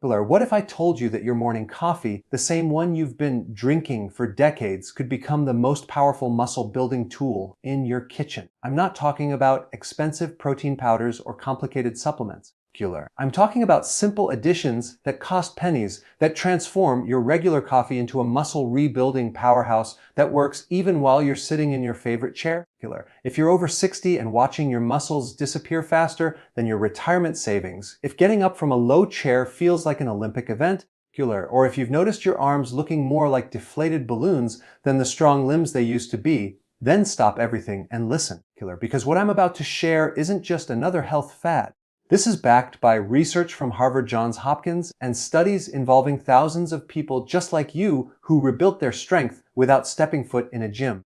What if I told you that your morning coffee, the same one you've been drinking for decades, could become the most powerful muscle-building tool in your kitchen? I'm not talking about expensive protein powders or complicated supplements. I'm talking about simple additions that cost pennies that transform your regular coffee into a muscle rebuilding powerhouse that works even while you're sitting in your favorite chair. If you're over 60 and watching your muscles disappear faster than your retirement savings, if getting up from a low chair feels like an Olympic event, or if you've noticed your arms looking more like deflated balloons than the strong limbs they used to be, then stop everything and listen, because what I'm about to share isn't just another health fad. This is backed by research from Harvard Johns Hopkins and studies involving thousands of people just like you who rebuilt their strength without stepping foot in a gym.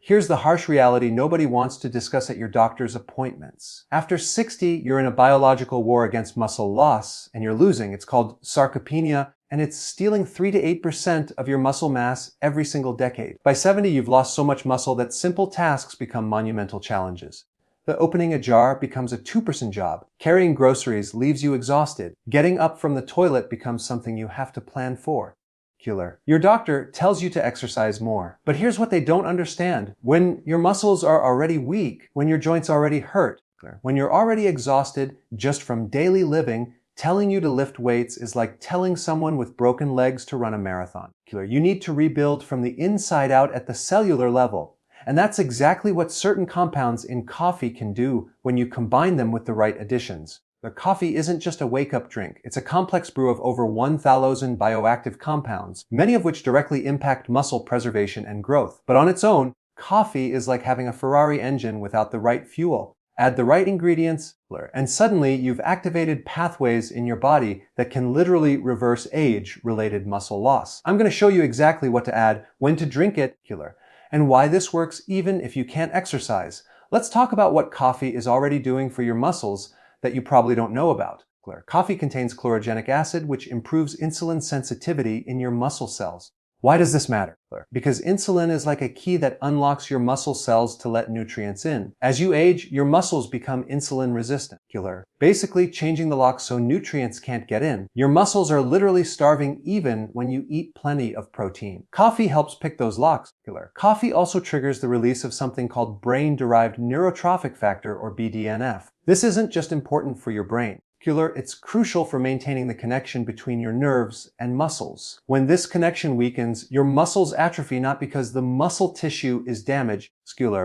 Here's the harsh reality nobody wants to discuss at your doctor's appointments. After 60, you're in a biological war against muscle loss, and you're losing. It's called sarcopenia, and it's stealing 3 to 8% of your muscle mass every single decade. By 70, you've lost so much muscle that simple tasks become monumental challenges. The opening a jar becomes a two-person job. Carrying groceries leaves you exhausted. Getting up from the toilet becomes something you have to plan for. Your doctor tells you to exercise more. But here's what they don't understand. When your muscles are already weak, when your joints already hurt, when you're already exhausted just from daily living, telling you to lift weights is like telling someone with broken legs to run a marathon. You need to rebuild from the inside out at the cellular level. And that's exactly what certain compounds in coffee can do when you combine them with the right additions. The coffee isn't just a wake-up drink. It's a complex brew of over 1,000 bioactive compounds, many of which directly impact muscle preservation and growth. But on its own, coffee is like having a Ferrari engine without the right fuel. Add the right ingredients, and suddenly you've activated pathways in your body that can literally reverse age-related muscle loss. I'm going to show you exactly what to add, when to drink it, and why this works even if you can't exercise. Let's talk about what coffee is already doing for your muscles that you probably don't know about. Coffee contains chlorogenic acid, which improves insulin sensitivity in your muscle cells. Why does this matter? Because insulin is like a key that unlocks your muscle cells to let nutrients in. As you age, your muscles become insulin resistant, basically changing the lock so nutrients can't get in. Your muscles are literally starving even when you eat plenty of protein. Coffee helps pick those locks. Coffee also triggers the release of something called brain-derived neurotrophic factor, or BDNF. This isn't just important for your brain. It's crucial for maintaining the connection between your nerves and muscles. When this connection weakens, your muscles atrophy not because the muscle tissue is damaged,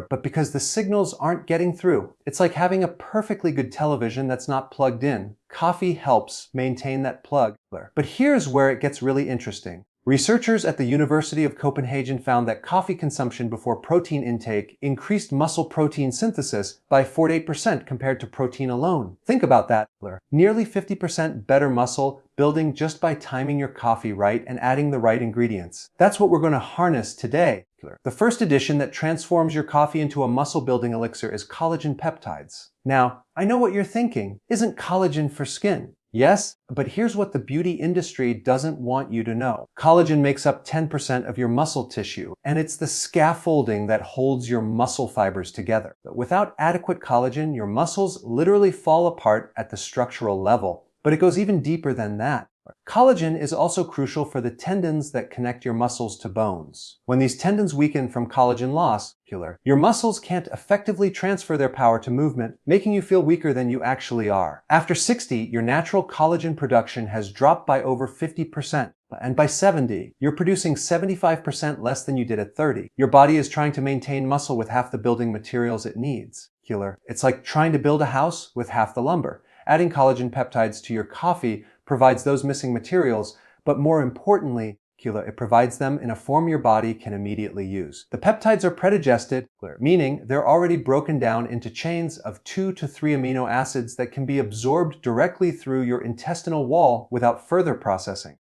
but because the signals aren't getting through. It's like having a perfectly good television that's not plugged in. Coffee helps maintain that plug. But here's where it gets really interesting. Researchers at the University of Copenhagen found that coffee consumption before protein intake increased muscle protein synthesis by 48% compared to protein alone. Think about that. Nearly 50% better muscle building just by timing your coffee right and adding the right ingredients. That's what we're going to harness today. The first addition that transforms your coffee into a muscle-building elixir is collagen peptides. Now, I know what you're thinking. Isn't collagen for skin? Yes, but here's what the beauty industry doesn't want you to know. Collagen makes up 10% of your muscle tissue, and it's the scaffolding that holds your muscle fibers together. But without adequate collagen, your muscles literally fall apart at the structural level. But it goes even deeper than that. Collagen is also crucial for the tendons that connect your muscles to bones. When these tendons weaken from collagen loss, your muscles can't effectively transfer their power to movement, making you feel weaker than you actually are. After 60, your natural collagen production has dropped by over 50%. And by 70, you're producing 75% less than you did at 30. Your body is trying to maintain muscle with half the building materials it needs. It's like trying to build a house with half the lumber. Adding collagen peptides to your coffee provides those missing materials, but more importantly, it provides them in a form your body can immediately use. The peptides are predigested, meaning they're already broken down into chains of 2 to 3 amino acids that can be absorbed directly through your intestinal wall without further processing.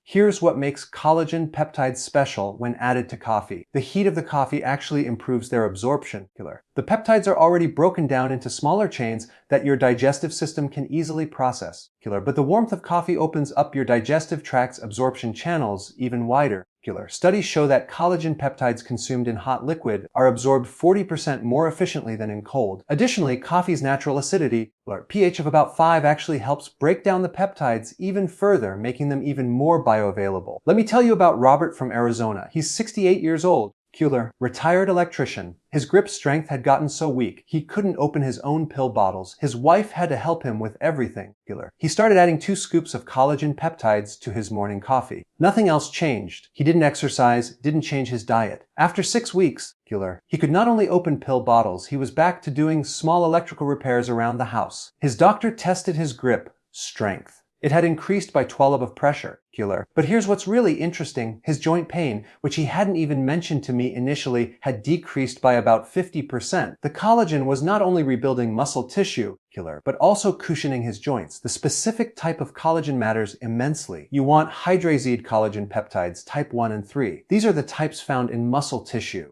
Here's what makes collagen peptides special when added to coffee. The heat of the coffee actually improves their absorption. The peptides are already broken down into smaller chains that your digestive system can easily process. But the warmth of coffee opens up your digestive tract's absorption channels even wider. Studies show that collagen peptides consumed in hot liquid are absorbed 40% more efficiently than in cold. Additionally, coffee's natural acidity, or pH of about 5, actually helps break down the peptides even further, making them even more bioavailable. Let me tell you about Robert from Arizona. He's 68 years old. Retired electrician. His grip strength had gotten so weak, he couldn't open his own pill bottles. His wife had to help him with everything. He started adding 2 scoops of collagen peptides to his morning coffee. Nothing else changed. He didn't exercise, didn't change his diet. After 6 weeks, he could not only open pill bottles, he was back to doing small electrical repairs around the house. His doctor tested his grip strength. It had increased by 12 of pressure. But here's what's really interesting. His joint pain, which he hadn't even mentioned to me initially, had decreased by about 50%. The collagen was not only rebuilding muscle tissue, but also cushioning his joints. The specific type of collagen matters immensely. You want hydrazide collagen peptides, type 1 and 3. These are the types found in muscle tissue.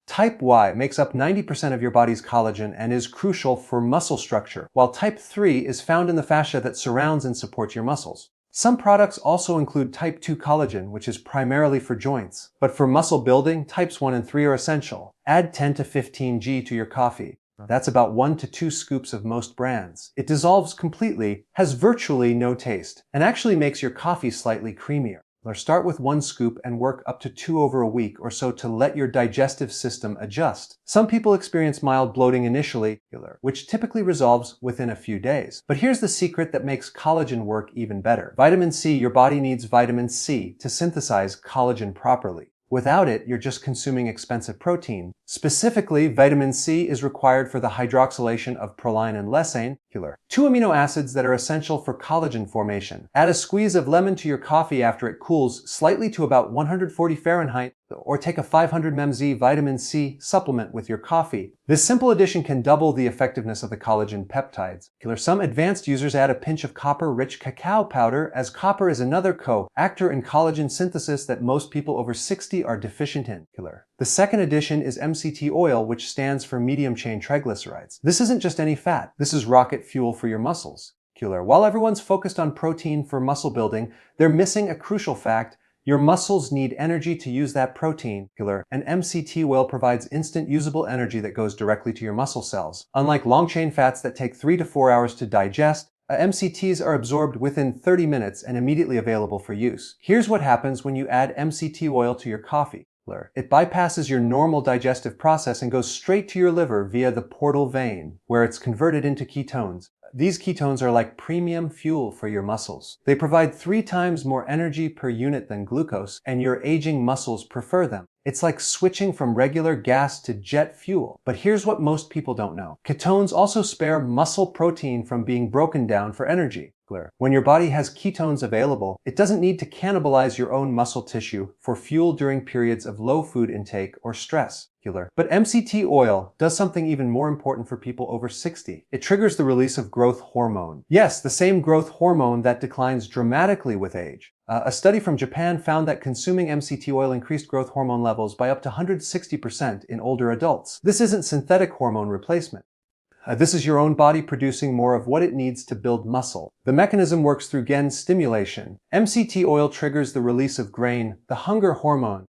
Type Y makes up 90% of your body's collagen and is crucial for muscle structure, while type 3 is found in the fascia that surrounds and supports your muscles. Some products also include type 2 collagen, which is primarily for joints. But for muscle building, types 1 and 3 are essential. Add 10 to 15 G to your coffee. That's about 1 to 2 scoops of most brands. It dissolves completely, has virtually no taste, and actually makes your coffee slightly creamier. Or start with 1 scoop and work up to 2 over a week or so to let your digestive system adjust. Some people experience mild bloating initially, which typically resolves within a few days. But here's the secret that makes collagen work even better. Vitamin C. Your body needs vitamin C to synthesize collagen properly. Without it, you're just consuming expensive protein. Specifically, vitamin C is required for the hydroxylation of proline and lysine, 2 amino acids that are essential for collagen formation. Add a squeeze of lemon to your coffee after it cools slightly to about 140 Fahrenheit, or take a 500 mg vitamin C supplement with your coffee. This simple addition can double the effectiveness of the collagen peptides. Some advanced users add a pinch of copper-rich cacao powder, as copper is another co-actor in collagen synthesis that most people over 60 are deficient in. The second addition is MCT oil, which stands for medium-chain triglycerides. This isn't just any fat. This is rocket fuel for your muscles. While everyone's focused on protein for muscle building, they're missing a crucial fact. Your muscles need energy to use that protein, and MCT oil provides instant usable energy that goes directly to your muscle cells. Unlike long-chain fats that take 3 to 4 hours to digest, MCTs are absorbed within 30 minutes and immediately available for use. Here's what happens when you add MCT oil to your coffee. It bypasses your normal digestive process and goes straight to your liver via the portal vein, where it's converted into ketones. These ketones are like premium fuel for your muscles. They provide 3 times more energy per unit than glucose, and your aging muscles prefer them. It's like switching from regular gas to jet fuel. But here's what most people don't know. Ketones also spare muscle protein from being broken down for energy. When your body has ketones available, it doesn't need to cannibalize your own muscle tissue for fuel during periods of low food intake or stress. But MCT oil does something even more important for people over 60. It triggers the release of growth hormone. Yes, the same growth hormone that declines dramatically with age. A study from Japan found that consuming MCT oil increased growth hormone levels by up to 160% in older adults. This isn't synthetic hormone replacement. This is your own body producing more of what it needs to build muscle. The mechanism works through GAN stimulation. MCT oil triggers the release of grain, the hunger hormone,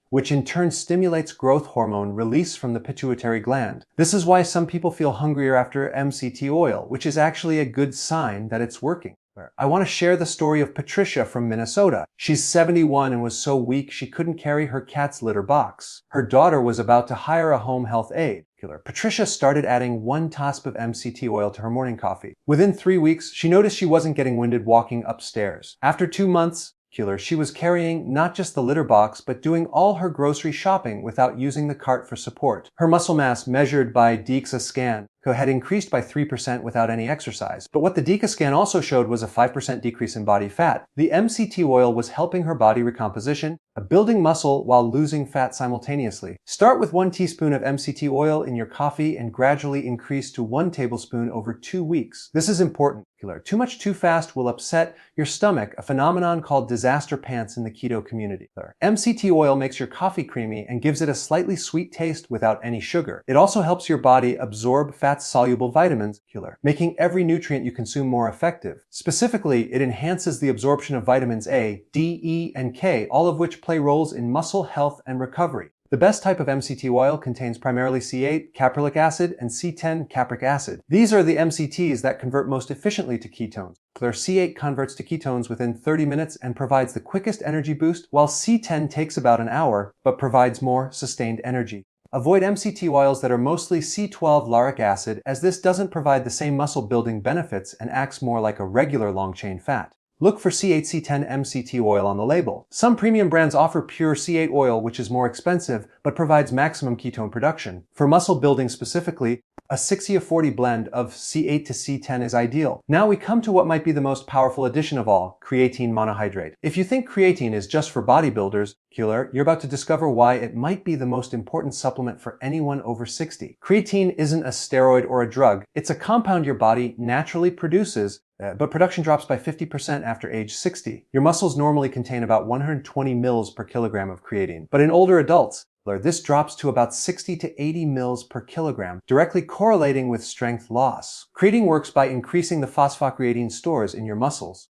which in turn stimulates growth hormone release from the pituitary gland. This is why some people feel hungrier after MCT oil, which is actually a good sign that it's working. I want to share the story of Patricia from Minnesota. She's 71 and was so weak she couldn't carry her cat's litter box. Her daughter was about to hire a home health aide. Patricia started adding 1 tassp of MCT oil to her morning coffee. Within 3 weeks, she noticed she wasn't getting winded walking upstairs. After 2 months, she was carrying not just the litter box, but doing all her grocery shopping without using the cart for support. Her muscle mass, measured by DXA scan, had increased by 3% without any exercise. But what the DXA scan also showed was a 5% decrease in body fat. The MCT oil was helping her body recomposition, building muscle while losing fat simultaneously. Start with 1 teaspoon of MCT oil in your coffee and gradually increase to 1 tablespoon over 2 weeks. This is important. Too much too fast will upset your stomach, a phenomenon called disaster pants in the keto community. MCT oil makes your coffee creamy and gives it a slightly sweet taste without any sugar. It also helps your body absorb fat fat-soluble vitamins, making every nutrient you consume more effective. Specifically, it enhances the absorption of vitamins A, D, E, and K, all of which play roles in muscle health and recovery. The best type of MCT oil contains primarily C8 caprylic acid and C10 capric acid. These are the MCTs that convert most efficiently to ketones. C8 converts to ketones within 30 minutes and provides the quickest energy boost, while C10 takes about an hour but provides more sustained energy. Avoid MCT oils that are mostly C12 lauric acid, as this doesn't provide the same muscle-building benefits and acts more like a regular long-chain fat. Look for C8 C10 MCT oil on the label. Some premium brands offer pure C8 oil, which is more expensive but provides maximum ketone production. For muscle building specifically, a 60-40 blend of C8 to C10 is ideal. Now we come to what might be the most powerful addition of all, creatine monohydrate. If you think creatine is just for bodybuilders, you're about to discover why it might be the most important supplement for anyone over 60. Creatine isn't a steroid or a drug. It's a compound your body naturally produces, but production drops by 50% after age 60. Your muscles normally contain about 120 mils per kilogram of creatine, but in older adults, this drops to about 60 to 80 mils per kilogram, directly correlating with strength loss. Creatine works by increasing the phosphocreatine stores in your muscles.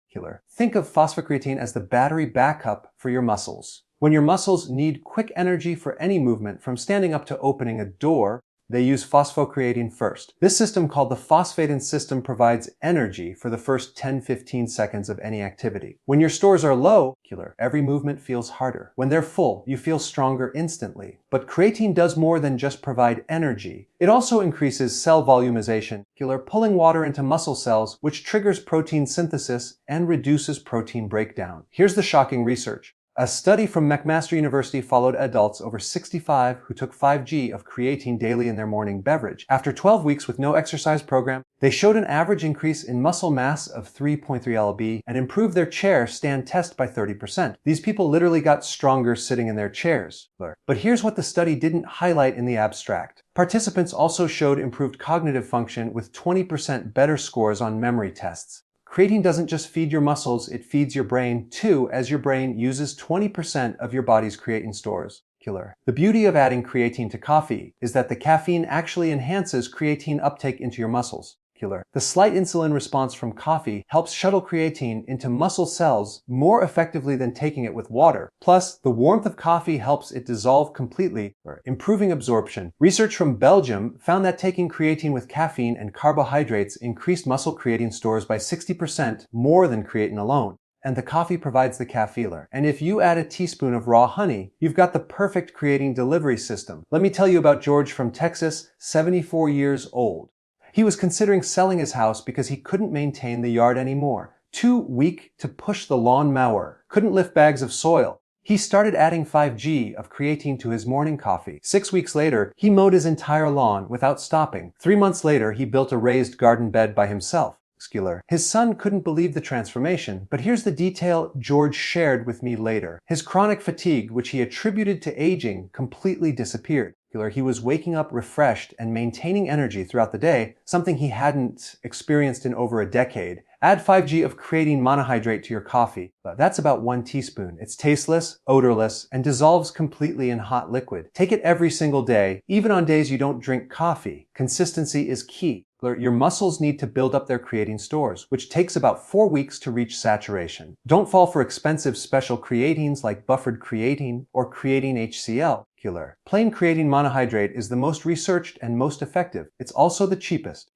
Think of phosphocreatine as the battery backup for your muscles. When your muscles need quick energy for any movement, from standing up to opening a door, they use phosphocreatine first. This system, called the phosphatin system, provides energy for the first 10-15 seconds of any activity. When your stores are low, every movement feels harder. When they're full, you feel stronger instantly. But creatine does more than just provide energy. It also increases cell volumization, pulling water into muscle cells, which triggers protein synthesis and reduces protein breakdown. Here's the shocking research. A study from McMaster University followed adults over 65 who took 5g of creatine daily in their morning beverage. After 12 weeks with no exercise program, they showed an average increase in muscle mass of 3.3 lb and improved their chair stand test by 30%. These people literally got stronger sitting in their chairs. But here's what the study didn't highlight in the abstract. Participants also showed improved cognitive function with 20% better scores on memory tests. Creatine doesn't just feed your muscles, it feeds your brain too, as your brain uses 20% of your body's creatine stores. The beauty of adding creatine to coffee is that the caffeine actually enhances creatine uptake into your muscles. The slight insulin response from coffee helps shuttle creatine into muscle cells more effectively than taking it with water. Plus, the warmth of coffee helps it dissolve completely, improving absorption. Research from Belgium found that taking creatine with caffeine and carbohydrates increased muscle creatine stores by 60% more than creatine alone. And the coffee provides the caffeine. And if you add a teaspoon of raw honey, you've got the perfect creatine delivery system. Let me tell you about George from Texas, 74 years old. He was considering selling his house because he couldn't maintain the yard anymore. Too weak to push the lawn mower. Couldn't lift bags of soil. He started adding 5g of creatine to his morning coffee. 6 weeks later, he mowed his entire lawn without stopping. 3 months later, he built a raised garden bed by himself. His son couldn't believe the transformation, but here's the detail George shared with me later. His chronic fatigue, which he attributed to aging, completely disappeared. He was waking up refreshed and maintaining energy throughout the day, something he hadn't experienced in over a decade. Add 5g of creatine monohydrate to your coffee. That's about 1 teaspoon. It's tasteless, odorless, and dissolves completely in hot liquid. Take it every single day, even on days you don't drink coffee. Consistency is key. Your muscles need to build up their creatine stores, which takes about 4 weeks to reach saturation. Don't fall for expensive special creatines like buffered creatine or creatine HCl. Plain creatine monohydrate is the most researched and most effective. It's also the cheapest.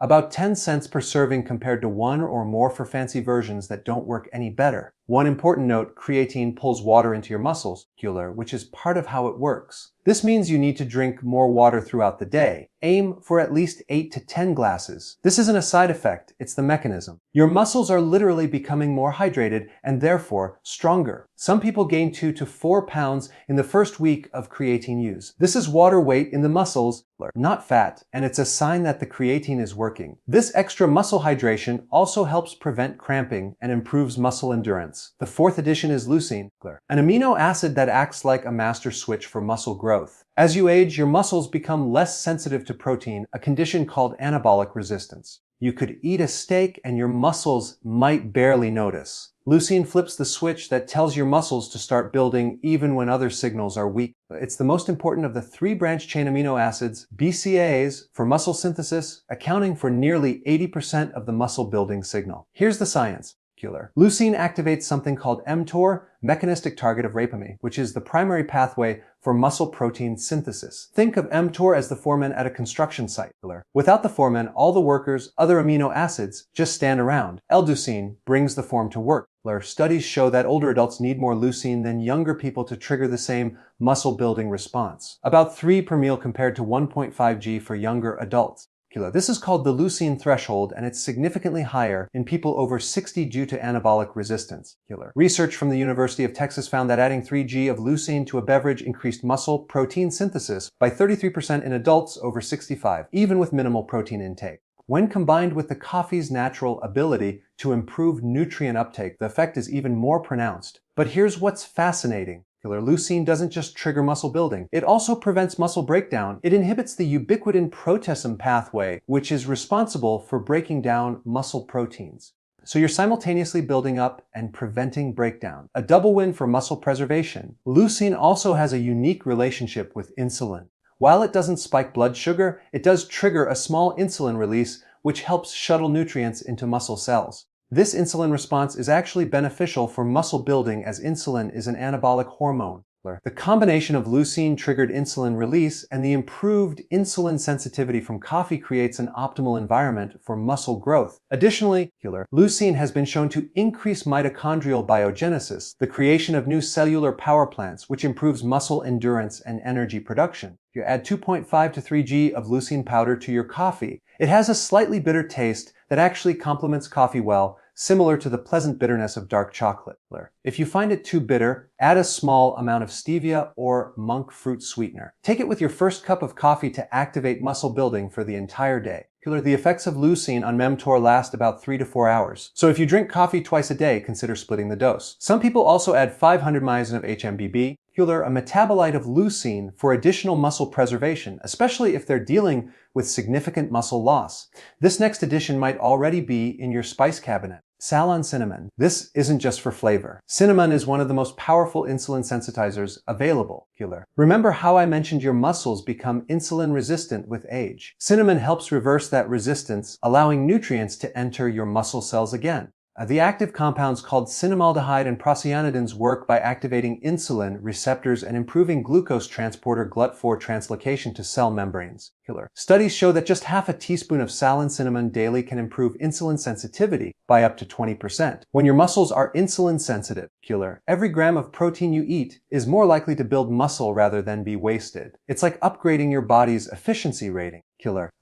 About 10 cents per serving compared to 1 or more for fancy versions that don't work any better. One important note, creatine pulls water into your muscles, which is part of how it works. This means you need to drink more water throughout the day. Aim for at least 8 to 10 glasses. This isn't a side effect, it's the mechanism. Your muscles are literally becoming more hydrated and therefore stronger. Some people gain 2 to 4 pounds in the first week of creatine use. This is water weight in the muscles, not fat, and it's a sign that the creatine is working. This extra muscle hydration also helps prevent cramping and improves muscle endurance. The fourth addition is leucine, an amino acid that acts like a master switch for muscle growth. As you age, your muscles become less sensitive to protein, a condition called anabolic resistance. You could eat a steak and your muscles might barely notice. Leucine flips the switch that tells your muscles to start building even when other signals are weak. It's the most important of the 3 branched-chain amino acids, BCAAs, for muscle synthesis, accounting for nearly 80% of the muscle building signal. Here's the science. Leucine activates something called mTOR, mechanistic target of rapamine, which is the primary pathway for muscle protein synthesis. Think of mTOR as the foreman at a construction site. Without the foreman, all the workers, other amino acids, just stand around. L-leucine brings the form to work. Studies show that older adults need more leucine than younger people to trigger the same muscle-building response. About 3 per meal compared to 1.5 g for younger adults. This is called the leucine threshold, and it's significantly higher in people over 60 due to anabolic resistance. Research from the University of Texas found that adding 3 g of leucine to a beverage increased muscle protein synthesis by 33% in adults over 65, even with minimal protein intake. When combined with the coffee's natural ability to improve nutrient uptake, the effect is even more pronounced. But here's what's fascinating. Leucine doesn't just trigger muscle building. It also prevents muscle breakdown. It inhibits the ubiquitin proteasome pathway, which is responsible for breaking down muscle proteins. So you're simultaneously building up and preventing breakdown. A double win for muscle preservation. Leucine also has a unique relationship with insulin. While it doesn't spike blood sugar, it does trigger a small insulin release, which helps shuttle nutrients into muscle cells. This insulin response is actually beneficial for muscle building as insulin is an anabolic hormone. The combination of leucine-triggered insulin release and the improved insulin sensitivity from coffee creates an optimal environment for muscle growth. Additionally, leucine has been shown to increase mitochondrial biogenesis, the creation of new cellular power plants, which improves muscle endurance and energy production. You add 2.5 to 3 g of leucine powder to your coffee. It has a slightly bitter taste that actually complements coffee well, similar to the pleasant bitterness of dark chocolate. If you find it too bitter, add a small amount of stevia or monk fruit sweetener. Take it with your first cup of coffee to activate muscle building for the entire day. The effects of leucine on mTOR last about 3 to 4 hours. So if you drink coffee twice a day, consider splitting the dose. Some people also add 500 myosin of HMBB, a metabolite of leucine, for additional muscle preservation, especially if they're dealing with significant muscle loss. This next addition might already be in your spice cabinet. Salon cinnamon. This isn't just for flavor. Cinnamon is one of the most powerful insulin sensitizers available. Remember how I mentioned your muscles become insulin resistant with age? Cinnamon helps reverse that resistance, allowing nutrients to enter your muscle cells again. The active compounds called cinnamaldehyde and procyanidins work by activating insulin receptors and improving glucose transporter GLUT4 translocation to cell membranes. Studies show that just half a teaspoon of Salon cinnamon daily can improve insulin sensitivity by up to 20%. When your muscles are insulin sensitive, every gram of protein you eat is more likely to build muscle rather than be wasted. It's like upgrading your body's efficiency rating.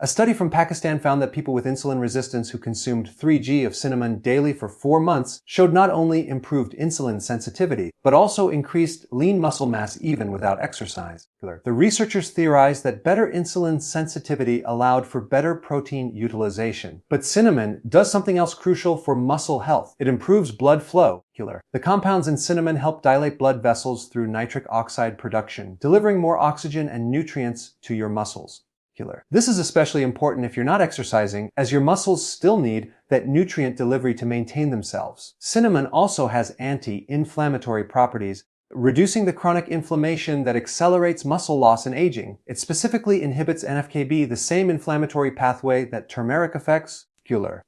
A study from Pakistan found that people with insulin resistance who consumed 3 g of cinnamon daily for 4 months showed not only improved insulin sensitivity, but also increased lean muscle mass even without exercise. The researchers theorized that better insulin sensitivity allowed for better protein utilization. But cinnamon does something else crucial for muscle health. It improves blood flow. The compounds in cinnamon help dilate blood vessels through nitric oxide production, delivering more oxygen and nutrients to your muscles. This is especially important if you're not exercising, as your muscles still need that nutrient delivery to maintain themselves. Cinnamon also has anti-inflammatory properties, reducing the chronic inflammation that accelerates muscle loss and aging. It specifically inhibits NF-κB, the same inflammatory pathway that turmeric affects,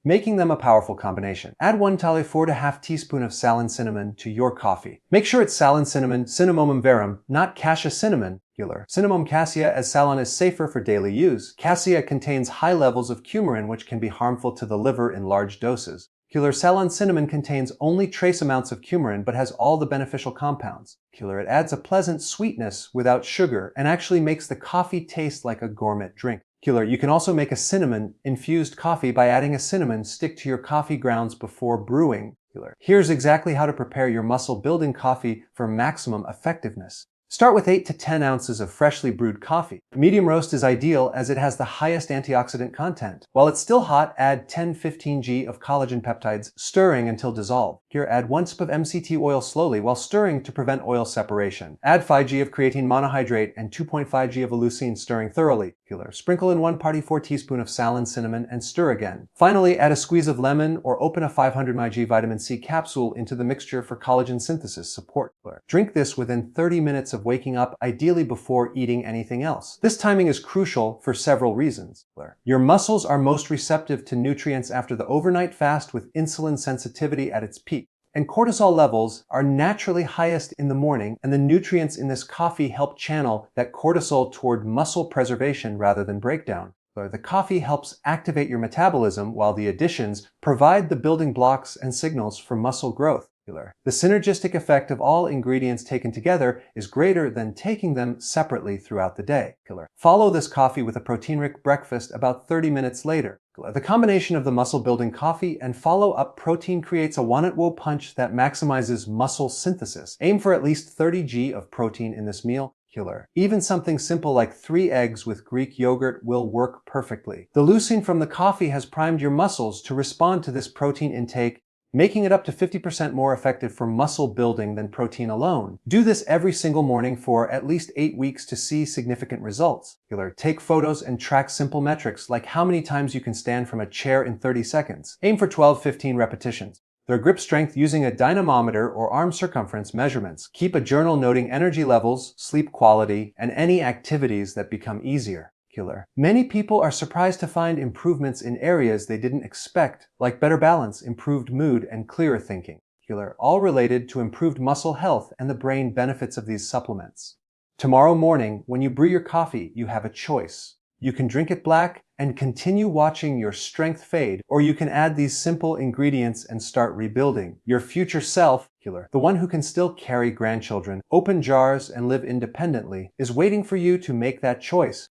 making them a powerful combination. Add 1 4½ teaspoon of Salon cinnamon to your coffee. Make sure it's Salon cinnamon, Cinnamomum verum, not cassia cinnamon. Cinnamomum cassia, as Salon is safer for daily use. Cassia contains high levels of coumarin, which can be harmful to the liver in large doses. Salon cinnamon contains only trace amounts of coumarin but has all the beneficial compounds. It adds a pleasant sweetness without sugar and actually makes the coffee taste like a gourmet drink. You can also make a cinnamon-infused coffee by adding a cinnamon stick to your coffee grounds before brewing. Here's exactly how to prepare your muscle-building coffee for maximum effectiveness. Start with 8 to 10 ounces of freshly brewed coffee. Medium roast is ideal as it has the highest antioxidant content. While it's still hot, add 10-15 g of collagen peptides, stirring until dissolved. Here, add 1 sip of MCT oil slowly while stirring to prevent oil separation. Add 5 g of creatine monohydrate and 2.5 g of leucine, stirring thoroughly. Sprinkle in 1/4 teaspoon of Salin cinnamon and stir again. Finally, add a squeeze of lemon or open a 500 mg vitamin C capsule into the mixture for collagen synthesis support. Drink this within 30 minutes of waking up, ideally before eating anything else. This timing is crucial for several reasons. Your muscles are most receptive to nutrients after the overnight fast, with insulin sensitivity at its peak. And cortisol levels are naturally highest in the morning, and the nutrients in this coffee help channel that cortisol toward muscle preservation rather than breakdown. The coffee helps activate your metabolism, while the additions provide the building blocks and signals for muscle growth. The synergistic effect of all ingredients taken together is greater than taking them separately throughout the day. Follow this coffee with a protein-rich breakfast about 30 minutes later. The combination of the muscle-building coffee and follow-up protein creates a one-at-wo punch that maximizes muscle synthesis. Aim for at least 30 g of protein in this meal. Even something simple like 3 eggs with Greek yogurt will work perfectly. The leucine from the coffee has primed your muscles to respond to this protein intake, making it up to 50% more effective for muscle building than protein alone. Do this every single morning for at least 8 weeks to see significant results. Take photos and track simple metrics like how many times you can stand from a chair in 30 seconds. Aim for 12-15 repetitions. Their grip strength using a dynamometer or arm circumference measurements. Keep a journal noting energy levels, sleep quality, and any activities that become easier. Many people are surprised to find improvements in areas they didn't expect, like better balance, improved mood, and clearer thinking, all related to improved muscle health and the brain benefits of these supplements. Tomorrow morning, when you brew your coffee, you have a choice. You can drink it black and continue watching your strength fade, or you can add these simple ingredients and start rebuilding. Your future self, the one who can still carry grandchildren, open jars, and live independently, is waiting for you to make that choice.